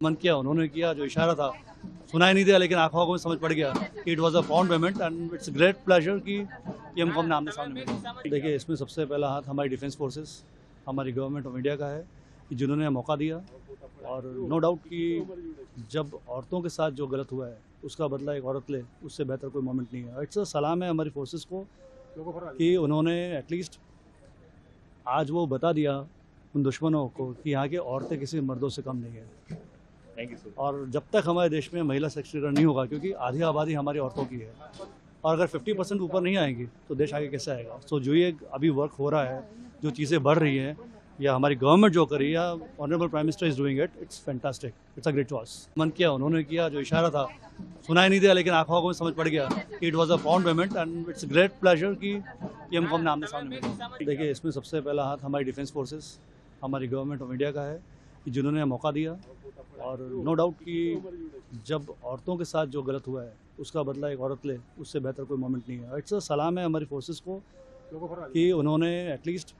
मन किया उन्होंने किया, जो इशारा था सुनाई नहीं दिया, लेकिन आंखों में समझ पड़ गया कि it was a found payment and it's great pleasure कि हमको हमने आमने सामने मिले। देखिए, इसमें सबसे पहला हाथ हमारी डिफेंस फोर्सेस, हमारी गवर्नमेंट ऑफ इंडिया का है कि जिन्होंने मौका दिया, और नो डाउट कि जब औरतों के साथ जो गलत हुआ है उसका बदला एक औरत ले, उससे बेहतर कोई मोमेंट नहीं है। इट्स अ सलाम है हमारी फोर्सेस को कि उन्होंने एटलीस्ट आज वो बता दिया उन दुश्मनों को कि यहाँ के औरतें किसी मर्दों से कम नहीं है। Thank you sir. और जब तक हमारे देश में महिला सशक्तिकरण नहीं होगा, क्योंकि आधी आबादी हमारी औरतों की है, और अगर 50% ऊपर नहीं आएंगी तो देश आगे कैसे आएगा। सो जो ये अभी वर्क हो रहा है, जो चीज़ें बढ़ रही हैं, या हमारी गवर्नमेंट जो करी, या honourable prime minister is doing it, it's fantastic, it's a great choice. मन किया उन्होंने किया, जो इशारा था सुनाई नहीं दिया, लेकिन आंखों में समझ पड़ गया कि it was a found payment and it's great pleasure कि हमको हमने आमने सामने मिले। देखिए, इसमें सबसे पहला हाथ हमारी डिफेंस फोर्सेस, हमारी गवर्नमेंट ऑफ इंडिया का है कि जिन्होंने मौका दिया, और नो डाउट कि जब औरतों के साथ जो गलत हुआ है उसका बदला एक औरत ले, उससे बेहतर कोई मोमेंट नहीं है। इट्स अ सलाम है हमारी फोर्सेस को कि उन्होंने एटलीस्ट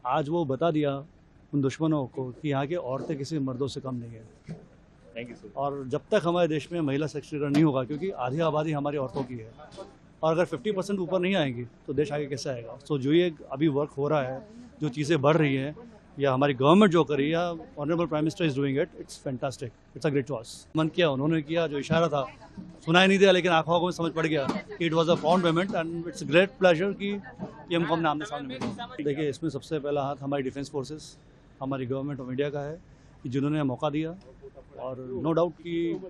आज वो बता दिया उन दुश्मनों को कि यहाँ की औरतें किसी मर्दों से कम नहीं है। Thank you sir. और जब तक हमारे देश में महिला सशक्तिकरण नहीं होगा, क्योंकि आधी आबादी हमारी औरतों की है, और अगर 50% ऊपर नहीं आएंगी तो देश आगे कैसे आएगा। सो जो ये अभी वर्क हो रहा है, जो चीज़ें बढ़ रही हैं, या हमारी गवर्नमेंट जो करी, या honourable prime minister is doing it, it's fantastic, it's a great choice. मन किया उन्होंने किया, जो इशारा था सुनाई नहीं दिया, लेकिन आंखों में समझ पड़ गया कि it was a found payment and it's great pleasure कि हमको हमने आमने सामने मिले। देखिए, इसमें सबसे पहला हाथ हमारी डिफेंस फोर्सेस, हमारी गवर्नमेंट ऑफ इंडिया का है कि जिन्होंने मौका दिया, और नो डाउट कि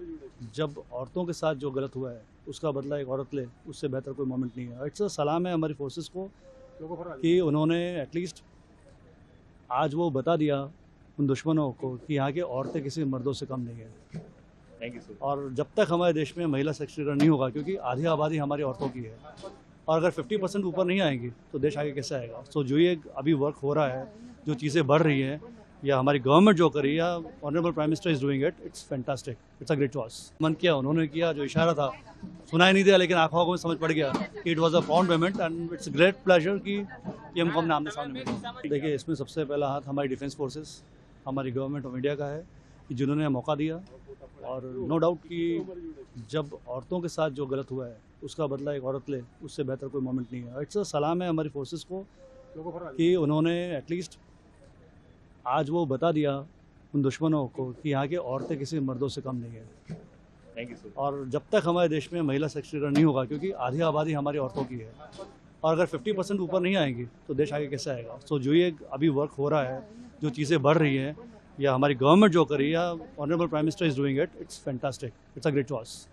जब औरतों के साथ जो गलत हुआ है उसका बदला एक औरत ले, उससे बेहतर कोई मोमेंट नहीं है। इट्स अ सलाम है हमारी फोर्सेस को कि उन्होंने एटलीस्ट आज वो बता दिया उन दुश्मनों को कि यहाँ की औरतें किसी मर्दों से कम नहीं है। Thank you sir. और जब तक हमारे देश में महिला सशक्तिकरण नहीं होगा, क्योंकि आधी आबादी हमारी औरतों की है, और अगर 50% ऊपर नहीं आएंगी तो देश आगे कैसे आएगा। सो जो ये अभी वर्क हो रहा है, जो चीज़ें बढ़ रही हैं, या हमारी गवर्नमेंट जो करी, या honourable prime minister is doing it, it's fantastic, it's a great choice. मन किया उन्होंने किया, जो इशारा था सुनाई नहीं दिया, लेकिन आंखों में समझ पड़ गया कि it was a found payment and it's great pleasure कि हमको हमने आमने सामने मिले। देखिए, इसमें सबसे पहला हाथ हमारी डिफेंस फोर्सेस, हमारी गवर्नमेंट ऑफ इंडिया का है कि जिन्होंने मौका दिया, और नो डाउट कि जब औरतों के साथ जो गलत हुआ है उसका बदला एक औरत ले, उससे बेहतर कोई मोमेंट नहीं है। इट्स अ सलाम है हमारी फोर्सेस को कि उन्होंने एटलीस्ट आज वो बता दिया उन दुश्मनों को कि यहाँ की औरतें किसी मर्दों से कम नहीं है। Thank you sir. और जब तक हमारे देश में महिला सशक्तिकरण नहीं होगा, क्योंकि आधी आबादी हमारी औरतों की है, और अगर 50% ऊपर नहीं आएंगी तो देश आगे कैसे आएगा। सो जो ये अभी वर्क हो रहा है, जो चीज़ें बढ़ रही हैं, या हमारी गवर्नमेंट जो करी, या honourable prime minister is doing it, it's fantastic, it's a great choice.